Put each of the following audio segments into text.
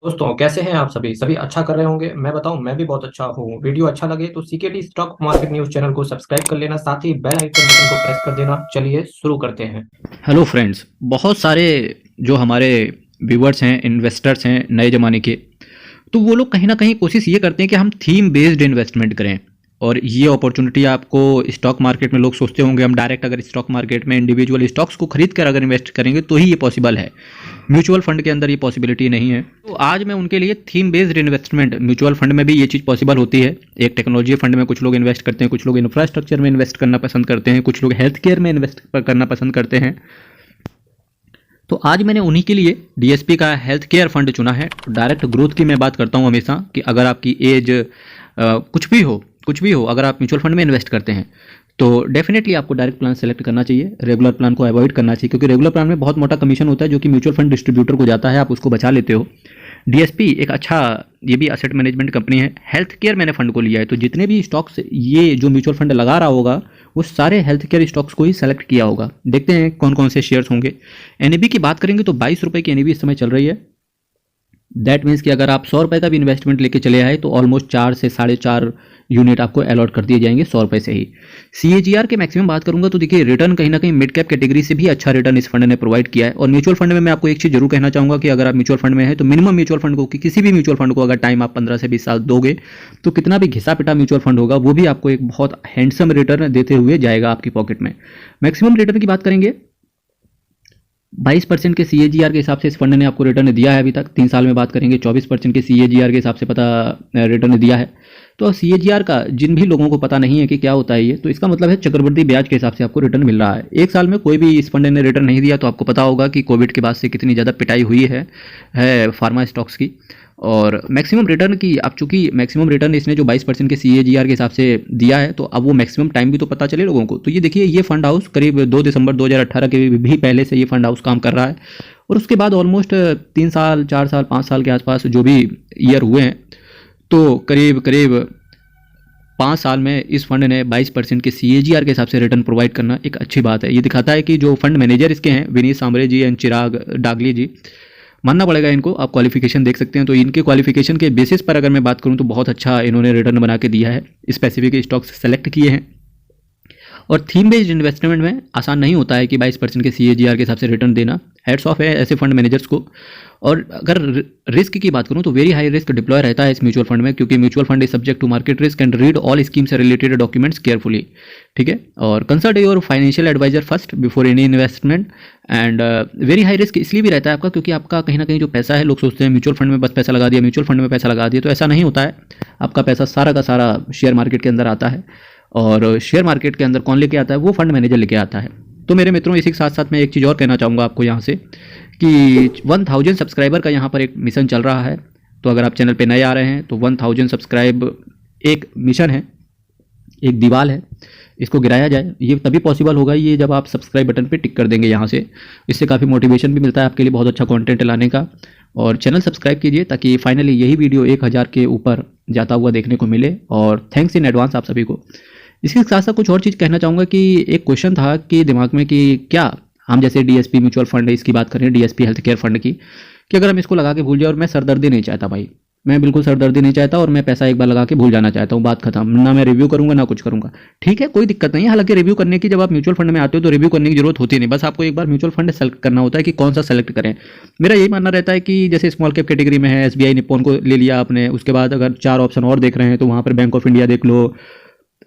दोस्तों कैसे हैं आप सभी सभी अच्छा कर रहे होंगे। मैं बताऊं, मैं भी बहुत अच्छा हूं। वीडियो अच्छा लगे तो CKD stock market news channel को सब्सक्राइब कर लेना, साथ ही बेल आइकन बटन को प्रेस कर देना। चलिए शुरू करते हैं। हेलो फ्रेंड्स, बहुत सारे जो हमारे व्यूवर्स हैं, इन्वेस्टर्स हैं नए ज़माने के, तो वो लोग कहीं ना कहीं कोशिश ये करते हैं कि हम थीम बेस्ड इन्वेस्टमेंट करें। और ये अपॉर्चुनिटी आपको स्टॉक मार्केट में लोग सोचते होंगे हम डायरेक्ट अगर स्टॉक मार्केट में इंडिविजुअल स्टॉक्स को खरीद कर अगर इन्वेस्ट करेंगे तो ही ये पॉसिबल है। म्यूचुअल फंड के अंदर ये पॉसिबिलिटी नहीं है। तो आज मैं उनके लिए theme based investment, mutual fund में भी ये चीज़ पॉसिबल होती है। एक टेक्नोलॉजी फंड में कुछ लोग इन्वेस्ट करते हैं, कुछ लोग इंफ्रास्ट्रक्चर में इन्वेस्ट करना पसंद करते हैं, कुछ लोग हेल्थ केयर में इन्वेस्ट करना पसंद करते हैं। तो आज मैंने उन्हीं के लिए डीएसपी का हेल्थ केयर फंड चुना है। डायरेक्ट ग्रोथ की मैं बात करता हूँ हमेशा कि अगर आपकी एज कुछ भी हो अगर आप म्यूचुअल फंड में इन्वेस्ट करते हैं तो डेफिनेटली आपको डायरेक्ट प्लान सेलेक्ट करना चाहिए। रेगुलर प्लान को अवॉइड करना चाहिए क्योंकि रेगुलर प्लान में बहुत मोटा कमीशन होता है जो कि म्यूचुअल फंड डिस्ट्रीब्यूटर को जाता है, आप उसको बचा लेते हो। डीएसपी एक अच्छा, ये भी असेट मैनेजमेंट कंपनी है। हेल्थ केयर मैंने फंड को लिया है तो जितने भी स्टॉक्स ये जो म्यूचुअल फंड लगा रहा होगा वो सारे हेल्थ केयर स्टॉक्स को ही सेलेक्ट किया होगा। देखते हैं कौन कौन से शेयर्स होंगे। एनएबी की बात करेंगे तो 22 रुपये की एनएबी इस समय चल रही है। दैट मीन्स कि अगर आप 100 रुपये का भी इन्वेस्टमेंट लेके चले आए तो ऑलमोस्ट 4 से 4.5 यूनिट आपको अलॉट कर दिए जाएंगे 100 रुपये से ही। सीएजीआर के मैक्सिमम बात करूंगा तो देखिए रिटर्न कहीं ना कहीं मिड कैप कैटेगरी से भी अच्छा रिटर्न इस फंड ने प्रोवाइड किया है। और म्यूचुअल फंड में मैं आपको एक चीज़ जरूर कहना चाहूंगा कि अगर आप म्यूचुअल फंड में है तो मिनिमम म्यूचुअल फंड को, कि किसी भी म्यूचुअल फंड को अगर टाइम आप 15 से 20 साल दोगे तो कितना भी घिसा पिटा म्यूचुअल फंड होगा वो भी आपको एक बहुत हैंडसम रिटर्न देते हुए जाएगा आपकी पॉकेट में। मैक्सिमम रिटर्न की बात करेंगे 22% के सीएजीआर के हिसाब से इस फंड ने आपको रिटर्न दिया है। अभी तक 3 साल में बात करेंगे 24% के सीएजीआर के हिसाब से पता रिटर्न दिया है। तो सीएजीआर का जिन भी लोगों को पता नहीं है कि क्या होता है ये, तो इसका मतलब है चक्रवृद्धि ब्याज के हिसाब से आपको रिटर्न मिल रहा है। एक साल में कोई भी इस फंड ने रिटर्न नहीं दिया तो आपको पता होगा कि कोविड के बाद से कितनी ज़्यादा पिटाई हुई है फार्मा स्टॉक्स की। और मैक्सिमम रिटर्न की, अब चूंकि मैक्सिमम रिटर्न इसने जो 22% के सीएजीआर के हिसाब से दिया है तो अब वो मैक्सिमम टाइम भी तो पता चले लोगों को। तो ये देखिए, ये फंड हाउस करीब 2 दिसंबर 2018 के भी पहले से ये फंड हाउस काम कर रहा है। और उसके बाद ऑलमोस्ट 3 साल 4 साल 5 साल के आसपास जो भी ईयर हुए हैं तो करीब करीब 5 साल में इस फंड ने 22% के सीएजीआर के हिसाब से रिटर्न प्रोवाइड करना एक अच्छी बात है। ये दिखाता है कि जो फंड मैनेजर इसके हैं, विनीत सांबरे जी एंड चिराग डागली जी, मानना पड़ेगा इनको। आप क्वालिफिकेशन देख सकते हैं तो इनके क्वालिफिकेशन के बेसिस पर अगर मैं बात करूं तो बहुत अच्छा इन्होंने रिटर्न बना के दिया है। स्पेसिफिक स्टॉक्स सेलेक्ट किए हैं। और थीम बेस्ड इन्वेस्टमेंट में आसान नहीं होता है कि 22% के सीएजीआर के हिसाब से रिटर्न देना। हेड्स ऑफ है ऐसे फंड मैनेजर्स को। और अगर रिस्क की बात करूं तो वेरी हाई रिस्क डिप्लॉय रहता है इस म्यूचुअल फंड में, क्योंकि mutual fund is subject to market risk and read all schemes related documents carefully. ठीक है, और consult your financial adviser first before any investment. And very high risk इसलिए भी रहता है आपका क्योंकि आपका कहीं ना कहीं जो पैसा है, लोग सोचते हैं म्यूचुअल फंड में बस पैसा लगा दिया, म्यूचुअल फंड में पैसा लगा दिया, तो ऐसा नहीं होता है। आपका पैसा सारा का सारा शेयर मार्केट के अंदर आता है। और शेयर मार्केट के अंदर कौन लेके आता है? वो फंड मैनेजर लेके आता है। तो मेरे मित्रों, इसी के साथ साथ मैं एक चीज़ और कहना चाहूँगा आपको यहाँ से कि 1000 सब्सक्राइबर का यहाँ पर एक मिशन चल रहा है। तो अगर आप चैनल पे नए आ रहे हैं तो 1000 सब्सक्राइब एक मिशन है, एक दीवार है, इसको गिराया जाए। ये तभी पॉसिबल होगा ये जब आप सब्सक्राइब बटन पे टिक कर देंगे यहाँ से। इससे काफ़ी मोटिवेशन भी मिलता है आपके लिए बहुत अच्छा कंटेंट लाने का। और चैनल सब्सक्राइब कीजिए ताकि फाइनली यही वीडियो 1000 के ऊपर जाता हुआ देखने को मिले। और थैंक्स इन एडवांस आप सभी को। इसके साथ साथ कुछ और चीज़ कहना चाहूँगा कि एक क्वेश्चन था कि दिमाग में कि क्या हम जैसे डीएसपी म्यूचुअल फंड है, इसकी बात करें डीएसपी हेल्थ केयर फंड की, कि अगर हम इसको लगा के भूल जाए, और मैं सरदर्दी नहीं चाहता भाई, मैं बिल्कुल सरदर्दी नहीं चाहता और मैं पैसा एक बार लगा के भूल जाना चाहता हूँ, बात खत्म। ना मैं रिव्यू करूंगा ना कुछ करूंगा, ठीक है, कोई दिक्कत नहीं है। हालांकि रिव्यू करने की, जब आप म्यूचुअल फंड में आते हो तो रिव्यू करने की जरूरत होती नहीं, बस आपको एक बार म्यूचुअल फंड सेलेक्ट करना होता है कि कौन सा सेलेक्ट करें। मेरा यही मानना रहता है कि जैसे स्मॉल कैप कैटेगरी में है, एसबीआई निप्पॉन को ले लिया आपने, उसके बाद अगर 4 ऑप्शन और देख रहे हैं तो वहाँ पर बैंक ऑफ इंडिया देख लो,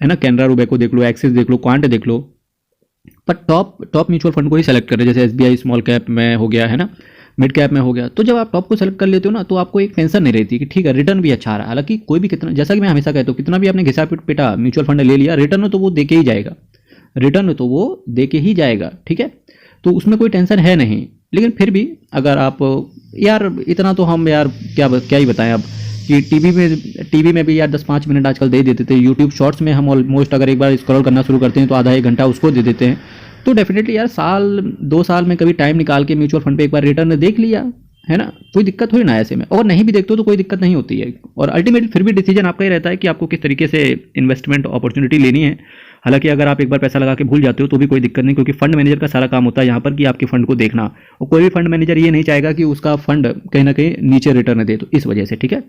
है ना, कैनरा रूबेको देख लो, एक्सिस देख लो, क्वांट देख लो। पर टॉप म्यूचुअल फंड को ही सेलेक्ट करें, जैसे एसबीआई स्मॉल कैप में हो गया, है ना, मिड कैप में हो गया। तो जब आप टॉप को सेलेक्ट कर लेते हो ना तो आपको एक टेंशन नहीं रहती कि ठीक है रिटर्न भी अच्छा आ रहा है। हालांकि कोई भी कितना, जैसा कि मैं हमेशा कहता हूँ, कितना भी आपने घिसा पिटा म्यूचुअल फंड ले लिया, रिटर्न तो वो दे के ही जाएगा, रिटर्न तो वो दे के ही जाएगा। ठीक है, तो उसमें कोई टेंशन है नहीं। लेकिन फिर भी अगर आप, यार इतना तो हम यार क्या ही बताएं अब, कि टीवी में भी यार 10-5 मिनट आजकल दे ही देते थे। यूट्यूब शॉर्ट्स में हम ऑलमोस्ट अगर एक बार स्क्रॉल करना शुरू करते हैं तो आधा 1 घंटा उसको दे देते हैं। तो डेफिनेटली यार साल 2 साल में कभी टाइम निकाल के म्यूचुअल फंड पे एक बार रिटर्न देख लिया, है ना, कोई दिक्कत थोड़ी ना है ऐसे में। और नहीं भी देखते हो तो कोई दिक्कत नहीं होती है। और अल्टीमेटली फिर भी डिसीजन आपका ही रहता है कि आपको किस तरीके से इन्वेस्टमेंट अपॉर्चुनिटी लेनी है। हालांकि अगर आप एक बार पैसा लगा के भूल जाते हो तो भी कोई दिक्कत नहीं, क्योंकि फंड मैनेजर का सारा काम होता है यहाँ पर कि आपके फंड को देखना, और कोई भी फंड मैनेजर ये नहीं चाहेगा कि उसका फंड कहीं ना कहीं नीचे रिटर्न दे, तो इस वजह से ठीक है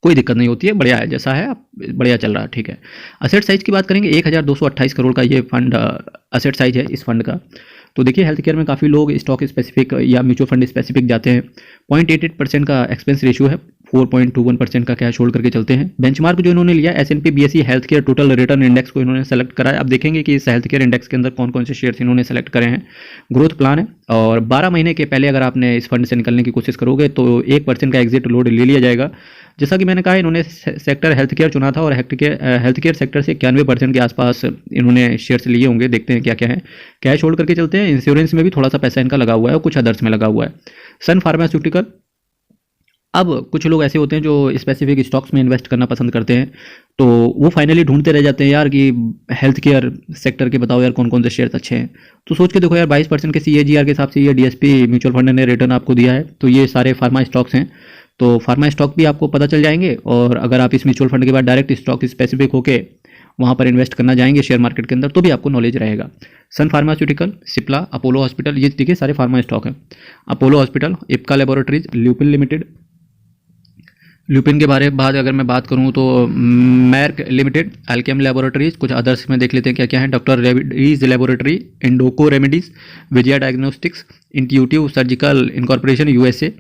कोई दिक्कत नहीं होती है, बढ़िया है जैसा है बढ़िया चल रहा है, ठीक है। असेट साइज की बात करेंगे, 1228 करोड़ का ये फंड असेट साइज है इस फंड का। तो देखिए हेल्थ केयर में काफ़ी लोग स्टॉक स्पेसिफिक या म्यूचुअल फंड स्पेसिफिक जाते हैं। 0.88% का एक्सपेंस रेशियो है, 4.21% का कैश होल्ड करके चलते हैं। बेंचमार्क जो इन्होंने लिया S&P BSE health care total return index को इन्होंने सेलेक्ट करा है। अब देखेंगे कि इस हेल्थ केयर इंडेक्स के अंदर कौन कौन से शेयर्स इन्होंने सेलेक्ट करे हैं। ग्रोथ प्लान है और 12 महीने के पहले अगर आपने इस फंड से निकलने की कोशिश करोगे तो 1% का एग्जिट लोड ले लिया जाएगा। जैसा कि मैंने कहा इन्होंने सेक्टर हेल्थ केयर चुना था और हेल्थ केयर सेक्टर से 91% के आसपास इन्होंने शेयर्स लिए होंगे। देखते हैं क्या क्या है। कैश होल्ड करके चलते हैं। इंश्योरेंस में भी थोड़ा सा पैसा इनका लगा हुआ है और कुछ अदर्स में लगा हुआ है। सन फार्मास्यूटिकल, अब कुछ लोग ऐसे होते हैं जो स्पेसिफिक स्टॉक्स में इन्वेस्ट करना पसंद करते हैं, तो वो फाइनली ढूंढते रह जाते हैं यार कि हेल्थ केयर सेक्टर के बताओ यार कौन कौन से शेयर्स अच्छे हैं। तो सोच के देखो यार 22% के CAGR के हिसाब से ये DSP म्यूचुअल फंड ने रिटर्न आपको दिया है, तो ये सारे फार्मा स्टॉक्स हैं। तो फार्मा स्टॉक भी आपको पता चल जाएंगे, और अगर आप इस म्यूचुअल फंड के बाद डायरेक्ट स्टॉक स्पेसिफिक होके वहाँ पर इन्वेस्ट करना जाएंगे शेयर मार्केट के अंदर तो भी आपको नॉलेज रहेगा। सन फार्मास्यूटिकल, सिप्ला, अपोलो हॉस्पिटल, ये देखिए सारे फार्मा स्टॉक हैं। Apollo hospital, Ipca laboratories, Lupin limited. Lupin के बारे में बाद अगर मैं बात करूं तो मैर्क लिमिटेड, एल्केम लेबोरेटरीज, कुछ अदर्स में देख लेते हैं क्या क्या है। Doctor Reddy's laboratory, Indoco remedies, Vijaya diagnostics, intuitive surgical incorporation USA,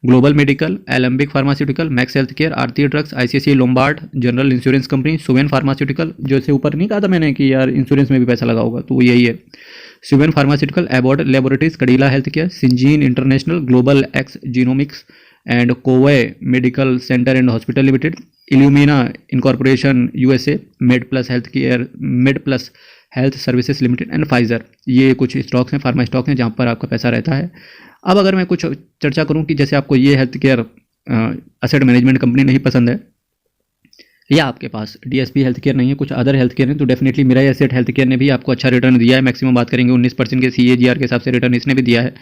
global medical, Alembic pharmaceutical, Max health care, Aarti drugs, ICICI Lombard general insurance company, Suven pharmaceutical, जो इससे ऊपर नहीं कहा था मैंने कि यार इंश्योरेंस में भी पैसा लगा होगा, तो वो यही है। Suven pharmaceutical, Abbott laboratories, Cadila health care, Syngene international, global X genomics and Kovai medical centre and hospital limited, Illumina incorporation USA, med plus health services limited and Pfizer. ये कुछ स्टॉक्स हैं, फार्मा स्टॉक्स हैं जहाँ पर आपका पैसा रहता है। अब अगर मैं कुछ चर्चा करूँ कि जैसे आपको ये health care asset management company नहीं पसंद है, या आपके पास DSP हेल्थ केयर नहीं है, कुछ अदर हेल्थ केयर है, तो definitely Mirae asset health care ने भी आपको अच्छा रिटर्न दिया है। मैक्सिमम बात करेंगे 19% के CAGR के हिसाब से रिटर्न इसने भी दिया है।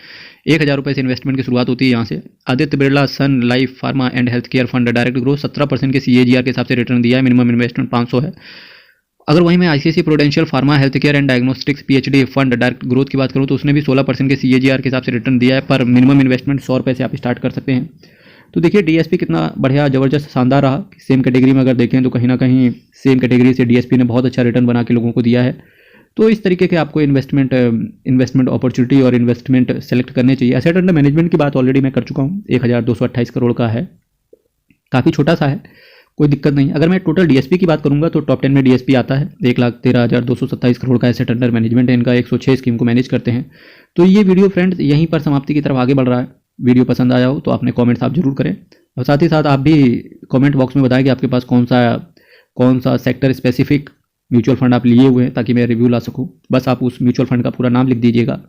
1000 रुपये से इन्वेस्टमेंट की शुरुआत होती है यहाँ से। Aditya Birla sun life pharma and health care fund direct growth 17% के CAGR के हिसाब से रिटर्न दिया है। मिनिमम इन्वेस्टमेंट 500 है। अगर वहीं मैं ICICI prudential pharma health care and diagnostics PhD fund direct growth की बात करूँ तो उसने भी 16% के CAGR के हिसाब से रिटर्न दिया है, पर मिनिमम इन्वेस्टमेंट 100 रुपये से आप स्टार्ट कर सकते हैं। तो देखिए DSP कितना बढ़िया ज़बरदस्त शानदार रहा। सेम कैटेगरी में अगर देखें तो कहीं ना कहीं सेम कैटेगरी से DSP ने बहुत अच्छा रिटर्न बना के लोगों को दिया है। तो इस तरीके के आपको इन्वेस्टमेंट अपॉर्चुनिटी और इन्वेस्टमेंट सेलेक्ट करने चाहिए। एसेट अंडर मैनेजमेंट की बात ऑलरेडी मैं कर चुका हूँ, 1228 करोड़ का है, काफ़ी छोटा सा है, कोई दिक्कत नहीं। अगर मैं टोटल DSP की बात करूंगा तो टॉप 10 में DSP आता है। 1,13,227 करोड़ का एसेट अंडर मैनेजमेंट है इनका, 106 स्कीम को मैनेज करते हैं। तो ये वीडियो फ्रेंड्स यहीं पर समाप्ति की तरफ आगे बढ़ रहा है। वीडियो पसंद आया हो तो आपने कमेंट्स आप जरूर करें, और साथ ही साथ आप भी कमेंट बॉक्स में बताएं कि आपके पास कौन सा सेक्टर स्पेसिफिक म्यूचुअल फंड आप लिए हुए हैं, ताकि मैं रिव्यू ला सकूं। बस आप उस म्यूचुअल फंड का पूरा नाम लिख दीजिएगा,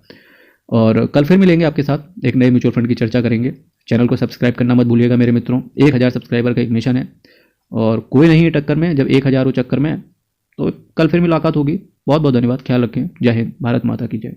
और कल फिर मिलेंगे आपके साथ, एक नए म्यूचुअल फंड की चर्चा करेंगे। चैनल को सब्सक्राइब करना मत भूलिएगा मेरे मित्रों। 1000 सब्सक्राइबर का एक मिशन है, और कोई नहीं है टक्कर में, जब 1000 हो चक्कर में। तो कल फिर मुलाकात होगी। बहुत बहुत धन्यवाद, ख्याल रखें। जय हिंद, भारत माता की जय।